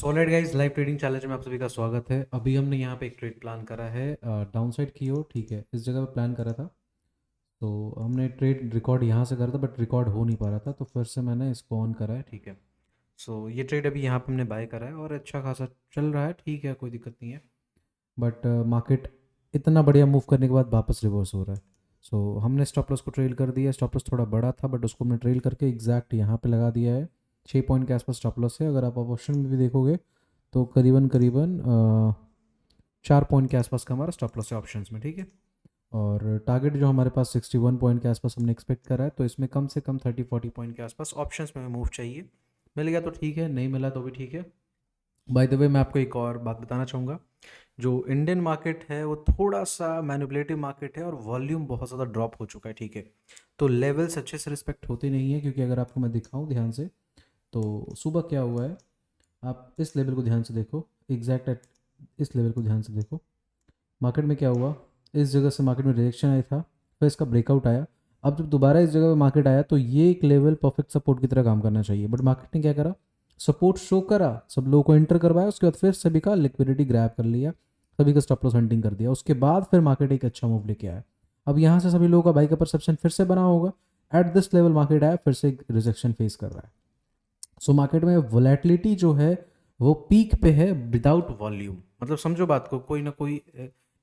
Solid guys live trading challenge में आप सभी का स्वागत है। अभी हमने यहाँ पे एक ट्रेड प्लान करा है डाउन साइड की ओर। ठीक है, इस जगह पे प्लान करा था। तो हमने ट्रेड रिकॉर्ड यहाँ से करा था बट रिकॉर्ड हो नहीं पा रहा था, तो फिर से मैंने इसको ऑन करा है। ठीक है, सो ये ट्रेड अभी यहाँ पे हमने बाय करा है और अच्छा खासा चल रहा है। ठीक है, कोई दिक्कत नहीं है। बट मार्केट इतना बढ़िया मूव करने के बाद वापस रिवर्स हो रहा है। सो हमने स्टॉप लॉस को ट्रेल कर दिया। स्टॉप लॉस थोड़ा बड़ा था बट उसको हमने ट्रेल करके एग्जैक्ट यहाँ पे लगा दिया है। 6 पॉइंट के आसपास स्टॉप लॉस है। अगर आप ऑप्शन में भी देखोगे तो करीबन करीबन 4 पॉइंट के आसपास का हमारा स्टॉप लॉस है ऑप्शंस में। ठीक है, और टारगेट जो हमारे पास 61 पॉइंट के आसपास हमने एक्सपेक्ट करा है, तो इसमें कम से कम 30-40 पॉइंट के आसपास ऑप्शंस में मूव चाहिए। मिल गया तो ठीक है, नहीं मिला तो भी ठीक है। बाय द वे मैं आपको एक और बात बताना चाहूँगा। जो इंडियन मार्केट है वो थोड़ा सा मैनिपुलेटिव मार्केट है और वॉल्यूम बहुत ज़्यादा ड्रॉप हो चुका है। ठीक है, तो लेवल्स अच्छे से रिस्पेक्ट होते नहीं है, क्योंकि अगर आपको मैं दिखाऊं ध्यान से तो सुबह क्या हुआ है, आप इस लेवल को ध्यान से देखो, एग्जैक्ट इस लेवल को ध्यान से देखो। मार्केट में क्या हुआ, इस जगह से मार्केट में रिएक्शन आया था, फिर इसका ब्रेकआउट आया। अब जब दोबारा इस जगह पे मार्केट आया तो ये एक लेवल परफेक्ट सपोर्ट की तरह काम करना चाहिए, बट मार्केट ने क्या करा, सपोर्ट शो करा, सब लोगों को एंटर करवाया, उसके बाद फिर सभी का लिक्विडिटी ग्रैब कर लिया, सभी का स्टॉप लॉस हंटिंग कर दिया। उसके बाद फिर मार्केट एक अच्छा मूव लेके आया। अब यहाँ से सभी लोगों का बाई का परसेप्शन फिर से बना होगा। एट दिस लेवल मार्केट आया, फिर से एक रिजेक्शन फेस कर रहा है। सो मार्केट में वोलेटिलिटी जो है वो पीक पे है विदाउट वॉल्यूम। मतलब समझो बात को, कोई ना कोई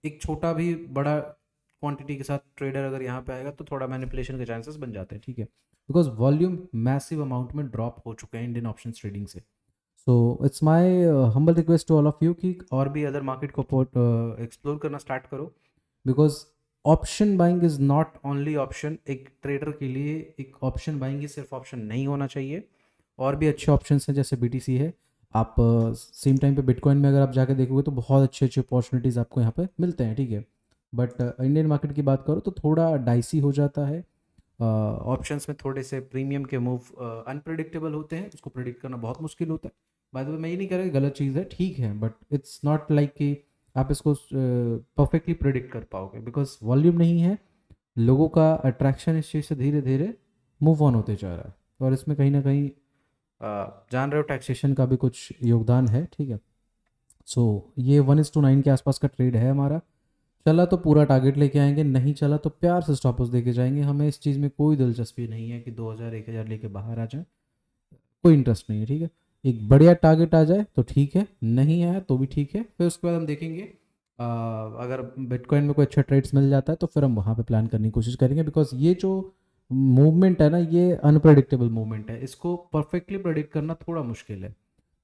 एक छोटा भी बड़ा क्वांटिटी के साथ ट्रेडर अगर यहाँ पे आएगा तो थोड़ा मैनिपुलेशन के चांसेस बन जाते हैं। ठीक है, बिकॉज वॉल्यूम मैसिव अमाउंट में ड्रॉप हो चुके हैं इंडियन ऑप्शन ट्रेडिंग से। So it's my humble request to all of you कि और भी अदर मार्केट को एक्सप्लोर करना स्टार्ट करो, because option buying is not only option. एक ट्रेडर के लिए एक ऑप्शन बाइंग ही सिर्फ ऑप्शन नहीं होना चाहिए, और भी अच्छे ऑप्शंस हैं जैसे बीटीसी है। आप सेम टाइम पे बिटकॉइन में अगर आप जाके देखोगे तो बहुत अच्छे अच्छे अपॉर्चुनिटीज़ आपको यहाँ पे मिलते हैं। ठीक है, बट इंडियन मार्केट की बात करो तो थोड़ा डाइसी हो जाता है। ऑप्शंस में थोड़े से प्रीमियम के मूव अनप्रिडिक्टेबल होते हैं, उसको प्रिडिक्ट करना बहुत मुश्किल होता है। बाय द वे मैं ये नहीं कह रहा कि गलत चीज़ है, ठीक है, बट इट्स नॉट लाइक कि आप इसको परफेक्टली प्रिडिक्ट कर पाओगे, बिकॉज वॉल्यूम नहीं है। लोगों का अट्रैक्शन इस चीज़ से धीरे धीरे मूव ऑन होते जा रहा है, और इसमें कहीं ना कहीं जान रहे हो टैक्सेशन का भी कुछ योगदान है। ठीक है, सो ये 1:9 के आसपास का ट्रेड है हमारा। चला तो पूरा टारगेट लेके आएंगे, नहीं चला तो प्यार से स्टॉप लॉस देके जाएंगे। हमें इस चीज़ में कोई दिलचस्पी नहीं है कि 2000 1000 लेके बाहर आ जाए, कोई इंटरेस्ट नहीं है। ठीक है, एक बढ़िया टारगेट आ जाए तो ठीक है, नहीं आया तो भी ठीक है, फिर उसके बाद हम देखेंगे। अगर बिटकॉइन में कोई अच्छा ट्रेड्स मिल जाता है तो फिर हम वहाँ पे प्लान करने की कोशिश करेंगे, बिकॉज ये जो मूवमेंट है ना, ये अनप्रडिक्टेबल मूवमेंट है, इसको परफेक्टली प्रेडिक्ट करना थोड़ा मुश्किल है।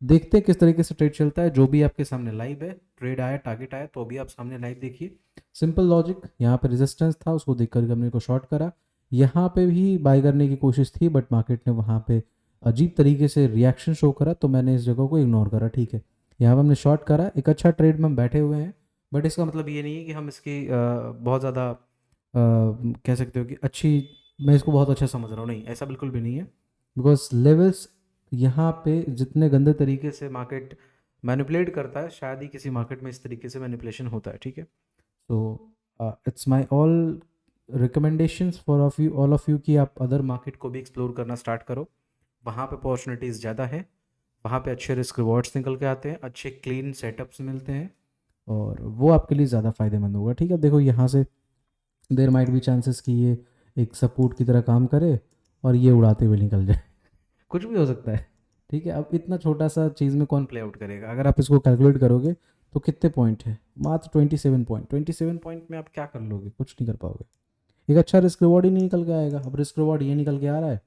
देखते हैं किस तरीके से ट्रेड चलता है। जो भी आपके सामने लाइव है, ट्रेड आया, टारगेट आया, तो अभी आप सामने लाइव देखिए। सिंपल लॉजिक, यहाँ पे रेजिस्टेंस था, उसको देख कर हमने को शॉर्ट करा। यहाँ पे भी बाय करने की कोशिश थी बट मार्केट ने वहाँ पे अजीब तरीके से रिएक्शन शो करा, तो मैंने इस जगह को इग्नोर करा। ठीक है, यहाँ पे हमने शॉर्ट करा, एक अच्छा ट्रेड में हम बैठे हुए हैं, बट इसका मतलब ये नहीं है कि हम इसकी बहुत ज़्यादा कह सकते हो कि अच्छी, मैं इसको बहुत अच्छा समझ रहा हूँ, नहीं, ऐसा बिल्कुल भी नहीं है। बिकॉज लेवल्स यहाँ पे जितने गंदे तरीके से मार्केट मैनिपुलेट करता है, शायद ही किसी मार्केट में इस तरीके से मैनिपुलेशन होता है। ठीक है, तो it's my all recommendations for of you, all of you, कि आप अदर मार्केट को भी एक्सप्लोर करना स्टार्ट करो। वहाँ पे अपॉर्चुनिटीज़ ज़्यादा है, वहाँ पे अच्छे रिस्क रिवॉर्ड्स निकल के आते हैं, अच्छे क्लीन सेटअप्स मिलते हैं, और वो आपके लिए ज़्यादा फ़ायदेमंद होगा। ठीक है, देखो यहाँ से देर माइट भी चांसेस कि ये एक सपोर्ट की तरह काम करे और ये उड़ाते हुए निकल जाए, कुछ भी हो सकता है। ठीक है, अब इतना छोटा सा चीज़ में कौन प्ले आउट करेगा। अगर आप इसको कैलकुलेट करोगे तो कितने पॉइंट है, मात्र 27 पॉइंट। 27 पॉइंट में आप क्या कर लोगे, कुछ नहीं कर पाओगे। एक अच्छा रिस्क रिवॉर्ड ही नहीं निकल के आएगा। अब रिस्क रिवॉर्ड ये निकल के आ रहा है,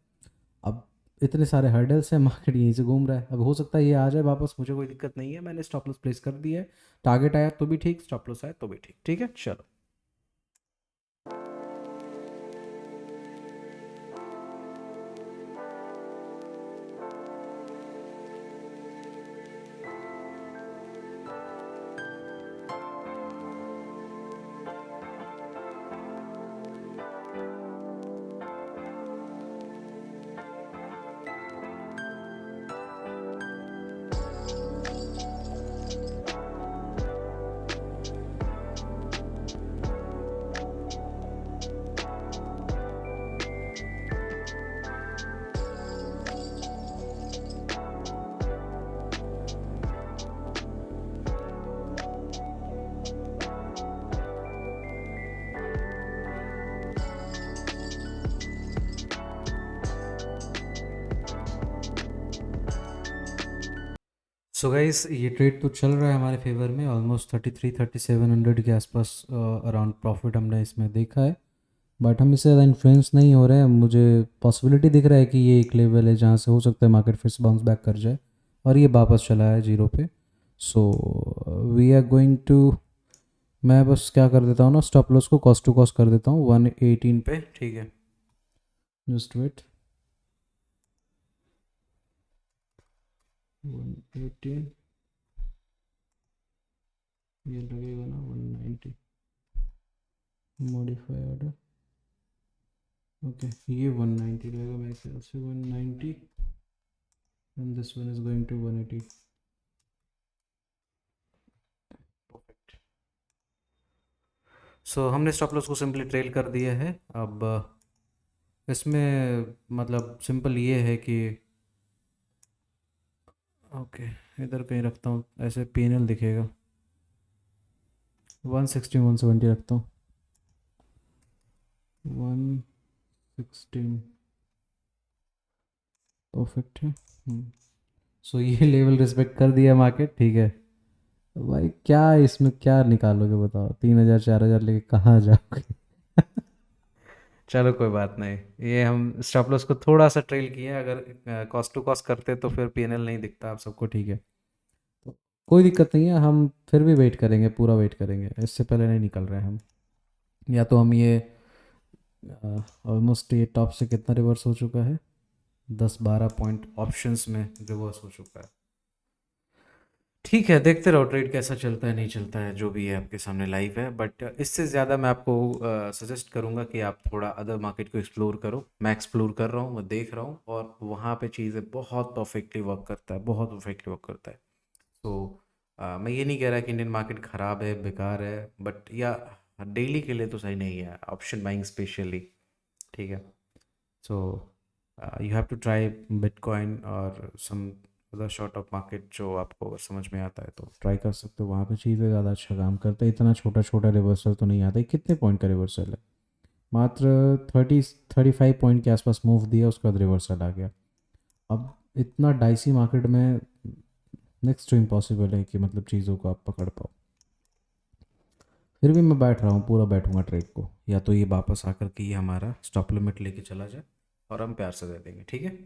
अब इतने सारे हर्डल्स हैं, मार्केट यहीं से घूम रहा है। अब हो सकता है ये आ जाए वापस, मुझे कोई दिक्कत नहीं है, मैंने स्टॉप लॉस प्लेस कर दिया है। टारगेट आया तो भी ठीक, स्टॉप लॉस आया तो भी ठीक। ठीक है, चलो। सो गाइस ये ट्रेड तो चल रहा है हमारे फेवर में, ऑलमोस्ट 33-3700 के आसपास अराउंड प्रॉफिट हमने इसमें देखा है। बट हम इससे ज़्यादा इन्फ्लुएंस नहीं हो रहे हैं। मुझे पॉसिबिलिटी दिख रहा है कि ये एक लेवल है जहाँ से हो सकता है मार्केट फिर से बाउंस बैक कर जाए, और ये वापस चला है जीरो पे। So we are going to, मैं बस क्या कर देता हूँ ना, स्टॉप लॉस को कॉस्ट टू कॉस्ट कर देता हूँ 118 पे, ठीक है। जस्ट वेट, 118, ये लगेगा ना 190, मॉडिफाई ऑर्डर, ओके ये 190 रहेगा मेरे ख्याल से, 190 and this one is going to 180। Perfect. So हमने स्टॉप लॉस को सिंपली ट्रेल कर दिया है। अब इसमें मतलब सिंपल ये है कि ओके, इधर कहीं रखता हूँ, ऐसे पीएनएल दिखेगा, 160 170 रखता हूँ, 116, परफेक्ट है। सो ये लेवल रिस्पेक्ट कर दिया मार्केट, ठीक है। भाई क्या इसमें क्या निकालोगे बताओ, 3000 4000 लेके कहाँ जाओगे? चलो कोई बात नहीं, ये हम स्टॉप लॉस को थोड़ा सा ट्रेल किए, अगर कॉस्ट टू कॉस्ट करते तो फिर पीएनएल नहीं दिखता आप सबको, ठीक है। तो कोई दिक्कत नहीं है, हम फिर भी वेट करेंगे, पूरा वेट करेंगे, इससे पहले नहीं निकल रहे हैं हम। या तो हम ये ऑलमोस्ट ये टॉप से कितना रिवर्स हो चुका है, 10-12 पॉइंट ऑप्शंस में रिवर्स हो चुका है। ठीक है, देखते रहो ट्रेड कैसा चलता है नहीं चलता है, जो भी है आपके सामने लाइव है। बट इससे ज़्यादा मैं आपको सजेस्ट करूंगा कि आप थोड़ा अदर मार्केट को एक्सप्लोर करो। मैं एक्सप्लोर कर रहा हूँ, मैं देख रहा हूँ, और वहाँ पे चीज़ें बहुत परफेक्टली वर्क करता है, बहुत परफेक्टली वर्क करता है। तो मैं ये नहीं कह रहा कि इंडियन मार्केट ख़राब है, बेकार है, बट या डेली के लिए तो सही नहीं है, ऑप्शन बाइंग स्पेशली, ठीक है। So you have to try bitcoin और some other sort of market, जो आपको अगर समझ में आता है तो ट्राई कर सकते हो, वहाँ पे चीज़ें ज़्यादा अच्छा काम करता है। इतना छोटा छोटा रिवर्सल तो नहीं आता है। कितने पॉइंट का रिवर्सल है, मात्र 35 पॉइंट के आसपास मूव दिया, उसके बाद रिवर्सल आ गया। अब इतना डाइसी मार्केट में नेक्स्ट टू इम्पॉसिबल है कि मतलब चीज़ों को आप पकड़ पाओ। फिर भी मैं बैठ रहा हूँ, पूरा बैठूंगा ट्रेड को, या तो ये वापस आकर के ये हमारा स्टॉप लिमिट लेके चला जाए और हम प्यार से दे देंगे, ठीक है।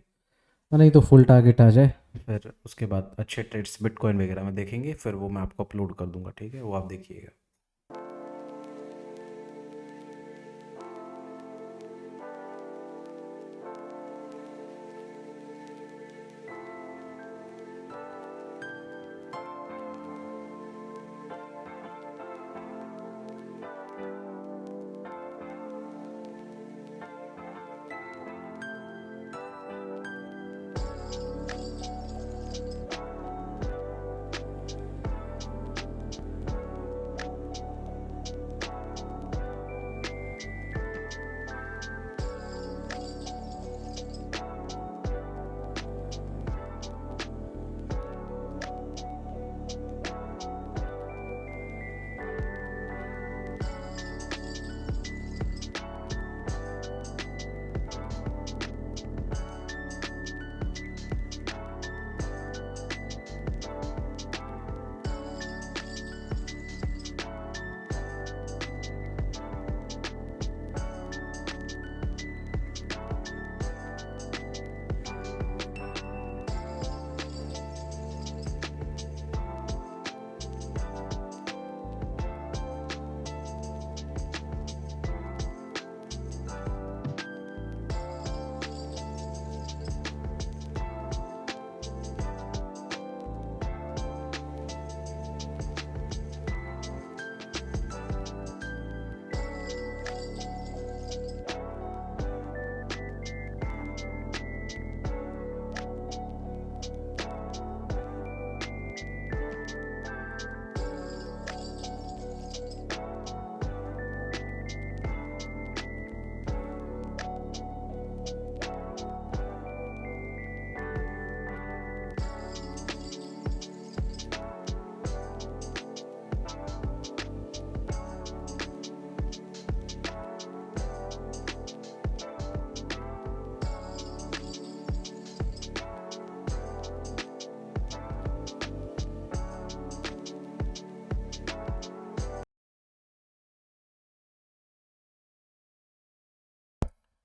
नहीं तो फुल टारगेट आ जाए, फिर उसके बाद अच्छे ट्रेड्स बिटकॉइन वगैरह में देखेंगे, फिर वो मैं आपको अपलोड कर दूंगा, ठीक है, वो आप देखिएगा।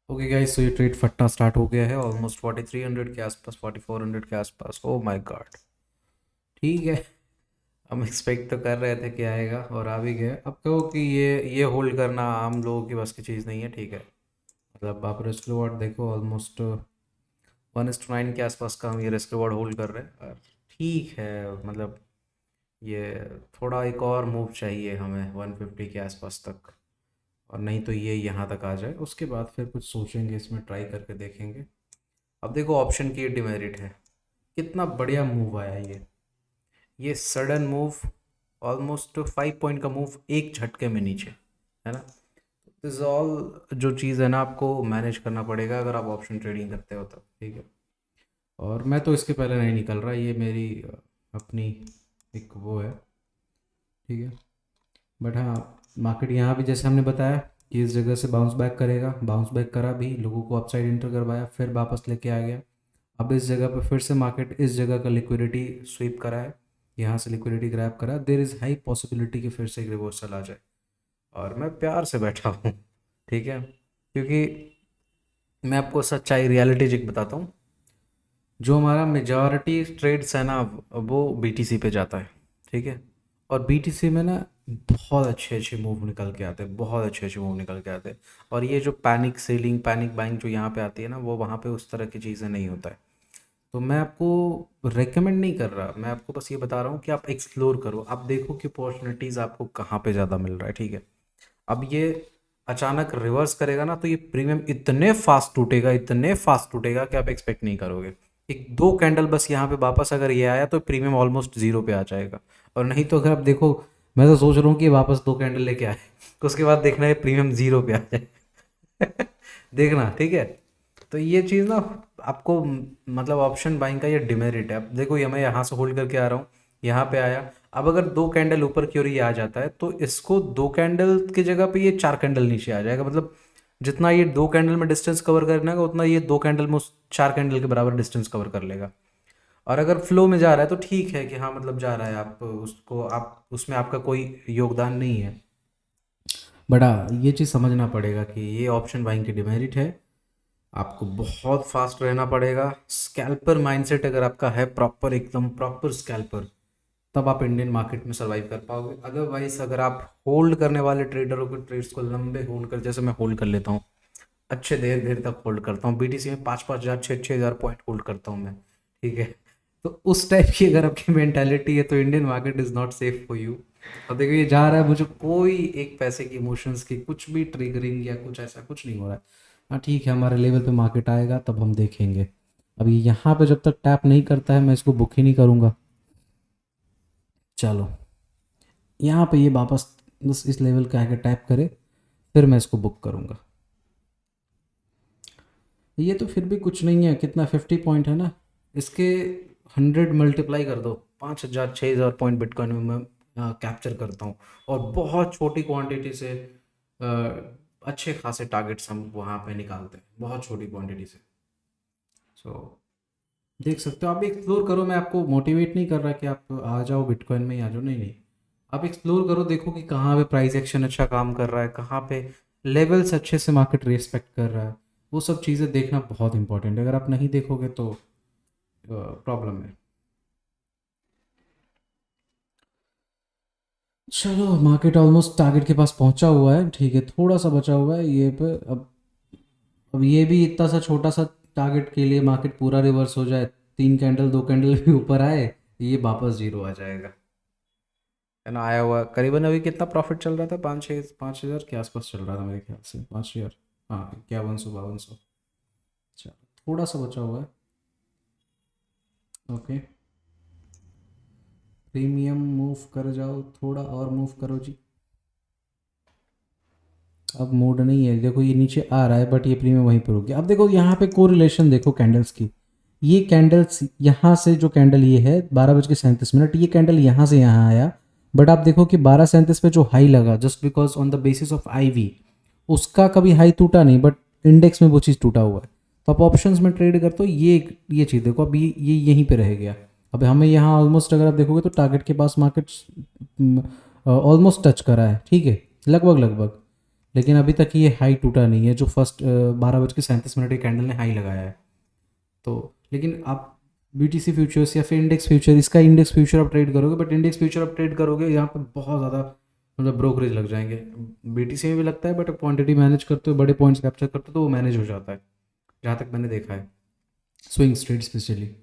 ओके गाइस, तो ये ट्रेड फटना स्टार्ट हो गया है ऑलमोस्ट 4300 के आसपास, 4400 के आसपास। ओ माय गॉड, ठीक है। हम एक्सपेक्ट तो कर रहे थे कि आएगा और आ भी गया। अब कहो कि ये होल्ड करना आम लोगों की बस की चीज़ नहीं है, ठीक है। मतलब आप रिस्क रिवॉर्ड देखो, ऑलमोस्ट 1:9 के आसपास का हम ये रिस्क रिवॉर्ड होल्ड कर रहे हैं। और ठीक है, मतलब ये थोड़ा एक और मूव चाहिए हमें 150 के आसपास तक, और नहीं तो ये यहाँ तक आ जाए, उसके बाद फिर कुछ सोचेंगे, इसमें ट्राई करके देखेंगे। अब देखो ऑप्शन की डिमेरिट है, कितना बढ़िया मूव आया ये सडन मूव, ऑलमोस्ट 5 पॉइंट का मूव एक झटके में नीचे, है ना। दिस ऑल जो चीज़ है ना, आपको मैनेज करना पड़ेगा अगर आप ऑप्शन ट्रेडिंग करते हो तब, ठीक है। और मैं तो इसके पहले नहीं निकल रहा, ये मेरी अपनी एक वो है, ठीक है। बट हाँ, मार्केट यहाँ भी जैसे हमने बताया कि इस जगह से बाउंस बैक करेगा, बाउंस बैक करा भी, लोगों को अपसाइड इंटर करवाया, फिर वापस लेके आ गया। अब इस जगह पे फिर से मार्केट इस जगह का लिक्विडिटी स्वीप करा है, यहाँ से लिक्विडिटी ग्रैब करा। देर इज़ हाई पॉसिबिलिटी कि फिर से एक रिवर्सल आ जाए, और मैं प्यार से बैठा हूँ, ठीक है। क्योंकि मैं आपको सच्चाई रियलिटी चेक बताता हूँ, जो हमारा मेजॉरिटी ट्रेड्स है ना, वो बीटीसी पे जाता है, ठीक है। और बीटीसी में ना बहुत अच्छे अच्छे मूव निकल के आते हैं, बहुत अच्छे अच्छे मूव निकल के आते हैं। और ये जो पैनिक सेलिंग, पैनिक बाइंग जो यहाँ पे आती है ना, वो वहाँ पे उस तरह की चीज़ें नहीं होता है। तो मैं आपको रेकमेंड नहीं कर रहा, मैं आपको बस ये बता रहा हूँ कि आप एक्सप्लोर करो, आप देखो कि अपॉर्चुनिटीज़ आपको कहाँ पे ज़्यादा मिल रहा है, ठीक है। अब ये अचानक रिवर्स करेगा ना, तो ये प्रीमियम इतने फास्ट टूटेगा, इतने फास्ट टूटेगा कि आप एक्सपेक्ट नहीं करोगे। एक दो कैंडल बस यहाँ पे वापस अगर ये आया तो प्रीमियम ऑलमोस्ट जीरो पे आ जाएगा। और नहीं तो अगर आप देखो, मैं तो सोच रहा हूँ कि वापस दो कैंडल लेके आए, तो उसके बाद देखना है प्रीमियम जीरो पे आ जाए। देखना, ठीक है। तो ये चीज़ ना आपको मतलब ऑप्शन बाइंग का ये डिमेरिट है। अब देखो, ये मैं यहाँ से होल्ड करके आ रहा हूँ, यहाँ पे आया। अब अगर दो कैंडल ऊपर की ओर ये आ जाता है, तो इसको दो कैंडल की जगह पे ये चार कैंडल नीचे आ जाएगा। मतलब जितना ये दो कैंडल में डिस्टेंस कवर करना है, उतना ये दो कैंडल में उस चार कैंडल के बराबर डिस्टेंस कवर कर लेगा। और अगर फ्लो में जा रहा है तो ठीक है कि हाँ, मतलब जा रहा है, आप उसको, आप उसमें आपका कोई योगदान नहीं है। बट हाँ, ये चीज़ समझना पड़ेगा कि ये ऑप्शन बाइंग की डिमेरिट है। आपको बहुत फास्ट रहना पड़ेगा। स्कैल्पर माइंडसेट अगर आपका है प्रॉपर, एकदम प्रॉपर स्कैल्पर, तब आप इंडियन मार्केट में सर्वाइव कर पाओगे। अदरवाइज अगर आप होल्ड करने वाले ट्रेडरों के ट्रेड्स को लंबे होल्ड कर, जैसे मैं होल्ड कर लेता हूँ, अच्छे देर देर तक होल्ड करता हूँ, बीटीसी में 5-5 हज़ार 6-6 हज़ार पॉइंट होल्ड करता हूँ मैं, ठीक है। तो उस टाइप की अगर आपकी मेंटालिटी है, तो Indian market is not safe for you. अब देखो, ये जा रहा है, मुझे कोई एक पैसे की इमोशंस की कुछ भी ट्रिगरिंग या कुछ ऐसा कुछ नहीं हो रहा है। हाँ ठीक है, हमारे लेवल पे मार्केट आएगा तब हम देखेंगे। अभी यहाँ पे जब तक टैप नहीं करता है, मैं इसको बुक ही नहीं करूँगा। चलो, यहाँ पे ये वापस बस इस लेवल का आके टैप करे, फिर मैं इसको बुक करूँगा। ये तो फिर भी कुछ नहीं है, कितना 50 पॉइंट है ना, इसके 100 मल्टीप्लाई कर दो, 5,000 6,000 पॉइंट बिटकॉइन में मैं कैप्चर करता हूँ। और बहुत छोटी क्वांटिटी से अ, अच्छे खासे टारगेट्स हम वहाँ पे निकालते हैं, बहुत छोटी क्वांटिटी से। सो देख सकते हो, आप भी एक्सप्लोर करो। मैं आपको मोटिवेट नहीं कर रहा कि आप आ जाओ बिटकॉइन में ही आ जाओ, नहीं नहीं। आप एक्सप्लोर करो, देखो कि कहाँ पे प्राइस एक्शन अच्छा काम कर रहा है, कहाँ पे लेवल्स अच्छे से मार्केट रेस्पेक्ट कर रहा है। वो सब चीज़ें देखना बहुत इंपॉर्टेंट है, अगर आप नहीं देखोगे तो प्रॉब्लम है। चलो, मार्केट ऑलमोस्ट टारगेट के पास पहुंचा हुआ है, ठीक है, थोड़ा सा बचा हुआ है ये पे। अब ये भी इतना सा छोटा सा टारगेट के लिए मार्केट पूरा रिवर्स हो जाए, तीन कैंडल दो कैंडल भी ऊपर आए, ये वापस जीरो आ जाएगा, है ना। आया हुआ करीबन अभी कितना प्रॉफिट चल रहा था, 5-6 5 हज़ार के आसपास चल रहा था मेरे ख्याल से, 5 हज़ार। हाँ, 5100 5200। अच्छा, थोड़ा सा बचा हुआ है। ओके, प्रीमियम मूव कर जाओ, थोड़ा और मूव करो जी। अब मूड नहीं है, देखो ये नीचे आ रहा है, बट ये प्रीमियम वहीं पर हो गया। अब देखो यहाँ पे कोरिलेशन देखो कैंडल्स की, ये कैंडल्स यहाँ से, जो कैंडल ये है 12:37, ये कैंडल यहाँ से यहाँ आया। बट आप देखो कि 12:37 पे जो हाई लगा, just because on the basis of IV, उसका कभी हाई टूटा नहीं, बट इंडेक्स में वो चीज़ टूटा हुआ है। तो आप ऑप्शंस में ट्रेड करते हो, ये चीज़ देखो, अब ये यहीं पे रह गया। अब हमें यहाँ ऑलमोस्ट अगर आप देखोगे तो टारगेट के पास मार्केट ऑलमोस्ट टच करा है, ठीक है, लगभग लगभग। लेकिन अभी तक ये हाई टूटा नहीं है जो फर्स्ट 12:37 के कैंडल ने हाई लगाया है। तो लेकिन आप बीटीसी फ्यूचर्स या फिर इंडेक्स फ्यूचर, इसका इंडेक्स फ्यूचर आप ट्रेड करोगे, बट इंडेक्स फ्यूचर आप ट्रेड करोगे यहाँ पे बहुत ज़्यादा मतलब ब्रोकरेज लग जाएंगे। बीटीसी में भी लगता है, बट क्वांटिटी मैनेज करते हो, बड़े पॉइंट्स कैप्चर करते हो तो वो मैनेज हो जाता है, जहाँ तक मैंने देखा है स्विंग ट्रेड स्पेशली।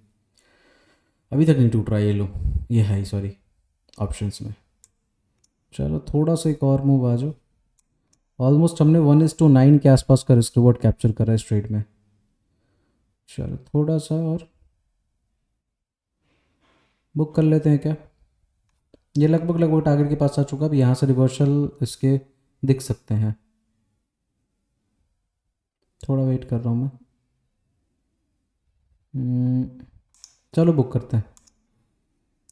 अभी तक नहीं टूट रहा ये लो, ये हाई सॉरी ऑप्शंस में। चलो थोड़ा सा एक और मूव आ जाओ। ऑलमोस्ट हमने 1:9 के आसपास का रिस्क रिवॉर्ड कैप्चर करा है इस ट्रेड में। चलो थोड़ा सा और बुक कर लेते हैं क्या। ये लगभग लगभग टारगेट के पास आ चुका है। अब यहाँ से रिवर्सल इसके दिख सकते हैं। थोड़ा वेट कर रहा हूँ मैं। चलो बुक करते हैं।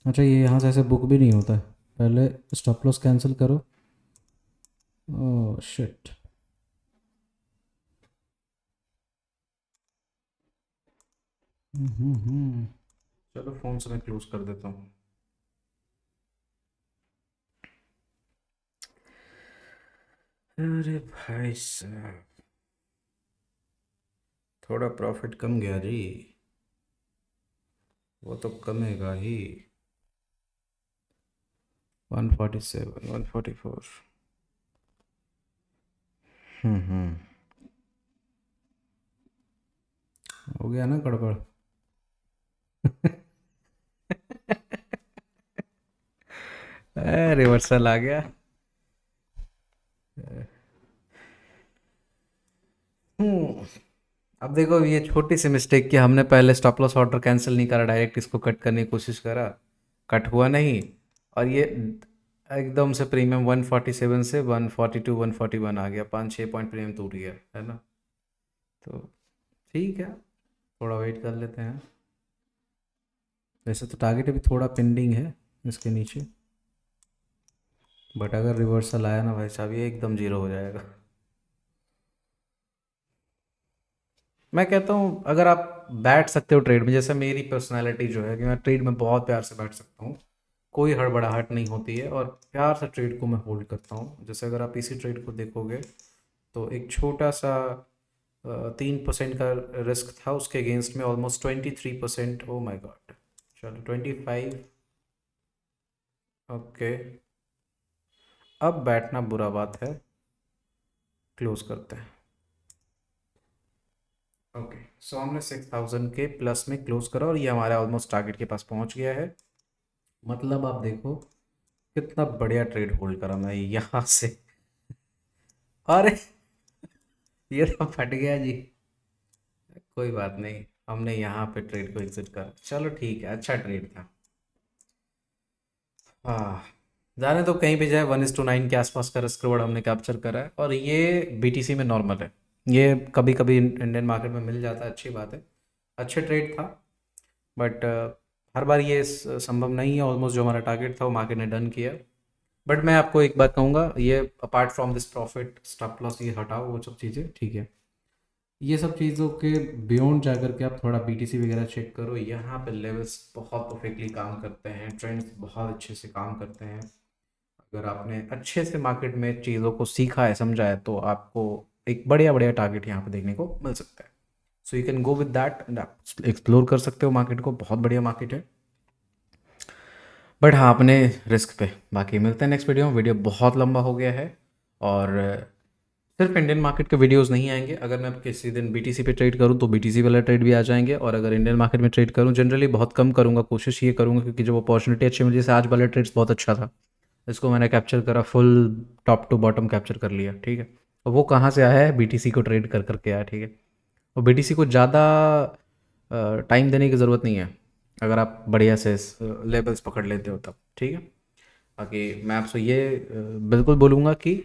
अच्छा ये यहाँ से ऐसे बुक भी नहीं होता है, पहले स्टॉप लॉस कैंसिल करो। Oh shit. चलो फ़ोन से मैं क्लोज कर देता हूँ। अरे भाई साहब, थोड़ा प्रॉफिट कम गया जी, वो तो कमेगा ही। 147, 144। हम्म, हो गया ना गड़बड़। रिवर्सल आ गया। हम्म अब देखो ये छोटी सी मिस्टेक कि हमने पहले स्टॉप लॉस ऑर्डर कैंसिल नहीं करा, डायरेक्ट इसको कट करने की कोशिश करा, कट हुआ नहीं। और ये एकदम से प्रीमियम 147 से 142 141 आ गया, 5-6 पॉइंट प्रीमियम टूट गया है ना। तो ठीक है, थोड़ा वेट कर लेते हैं। वैसे तो टारगेट अभी थोड़ा पेंडिंग है इसके नीचे, बट अगर रिवर्सल आया ना भाई साहब, ये एकदम जीरो हो जाएगा। मैं कहता हूँ अगर आप बैठ सकते हो ट्रेड में, जैसे मेरी पर्सनैलिटी जो है कि मैं ट्रेड में बहुत प्यार से बैठ सकता हूँ, कोई हड़बड़ाहट नहीं होती है और प्यार से ट्रेड को मैं होल्ड करता हूँ। जैसे अगर आप इसी ट्रेड को देखोगे तो एक छोटा सा 3% का रिस्क था, उसके अगेंस्ट में ऑलमोस्ट 23%। ओ माई गॉड। चलो 25। ओके, अब बैठना बुरा बात है, क्लोज करते हैं। ओके सो हमने 6000 के प्लस में क्लोज करा और ये हमारे ऑलमोस्ट टारगेट के पास पहुंच गया है। मतलब आप देखो कितना बढ़िया ट्रेड होल्ड करा मैं यहाँ से। अरे ये तो फट गया जी। कोई बात नहीं, हमने यहाँ पे ट्रेड को एग्जिट करा, चलो ठीक है, अच्छा ट्रेड था। हाँ, जाने तो कहीं भी जाए 1:9 के आसपास का रिस्क रिवॉर्ड हमने कैप्चर करा है और ये बीटीसी में नॉर्मल है। ये कभी कभी इंडियन मार्केट में मिल जाता है, अच्छी बात है, अच्छे ट्रेड था। बट हर बार ये संभव नहीं है। ऑलमोस्ट जो हमारा टारगेट था वो मार्केट ने डन किया। बट मैं आपको एक बात कहूँगा, ये apart from this profit stop loss ये हटाओ, वो सब चीज़ें ठीक है। ये सब चीज़ों के बियॉन्ड जा कर के आप थोड़ा बीटीसी वगैरह चेक करो, यहाँ पे लेवल्स बहुत परफेक्टली काम करते हैं, ट्रेंड्स बहुत अच्छे से काम करते हैं। अगर आपने अच्छे से मार्केट में चीज़ों को सीखा है, समझा है, तो आपको एक बढ़िया बढ़िया टारगेट यहाँ पे देखने को मिल सकता है। So you can go with that and आप एक्सप्लोर कर सकते हो मार्केट को, बहुत बढ़िया मार्केट है। बट हाँ, अपने रिस्क पे। बाकी मिलते हैं नेक्स्ट वीडियो में। वीडियो बहुत लंबा हो गया है और सिर्फ इंडियन मार्केट के वीडियोस नहीं आएंगे। अगर मैं किसी दिन बीटीसी पे ट्रेड करूँ तो बीटीसी वाला ट्रेड भी आ जाएंगे, और अगर इंडियन मार्केट में ट्रेड करूँ, जनरली बहुत कम करूँगा, कोशिश ये करूँगा क्योंकि जब अपॉर्चुनिटी अच्छी मिली, जैसे आज वाला ट्रेड्स बहुत अच्छा था, इसको मैंने कैप्चर करा, full top to bottom capture कर लिया, ठीक है। और वो कहाँ से आया है, बीटीसी को ट्रेड कर करके आया, ठीक है। और बीटीसी को ज़्यादा टाइम देने की ज़रूरत नहीं है, अगर आप बढ़िया से लेवल्स पकड़ लेते हो तब, ठीक है। बाकी मैं आपसे ये बिल्कुल बोलूँगा कि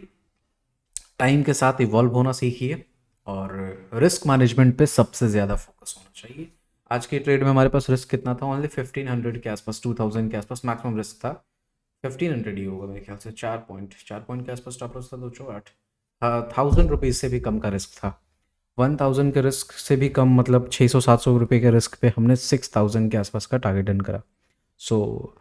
टाइम के साथ इवॉल्व होना सीखिए और रिस्क मैनेजमेंट पे सबसे ज़्यादा फोकस होना चाहिए। आज के ट्रेड में हमारे पास रिस्क कितना था, ओनली 1500 के आसपास, 2000 के आसपास मैक्सिमम रिस्क था। 1500 ही होगा मेरे ख्याल से, 4 पॉइंट के आसपास स्टॉप लॉस था, 208। 1000 रुपीज़ से भी कम का रिस्क था। 1000 के रिस्क से भी कम, मतलब 600-700 रुपये के रिस्क पे हमने 6000 के आसपास का टारगेट डन करा। So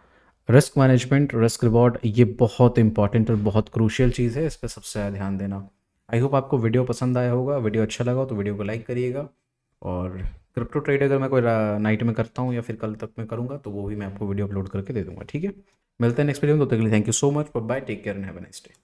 risk management, risk reward, ये बहुत इंपॉर्टेंट और बहुत क्रूशियल चीज़ है, इस पर सबसे ज़्यादा ध्यान देना। आई होप आपको वीडियो पसंद आया होगा। वीडियो अच्छा लगा हो तो वीडियो को लाइक करिएगा। और क्रिप्टो ट्रेड अगर मैं कोई नाइट में करता हूँ या फिर कल तक मैं करूँगा तो वो भी मैं आपको वीडियो अपलोड करके दे दूँगा। ठीक है, मिलते हैं नेक्स्ट वीडियो में। तब तक के लिए thank you so much, bye, take care and have a nice day.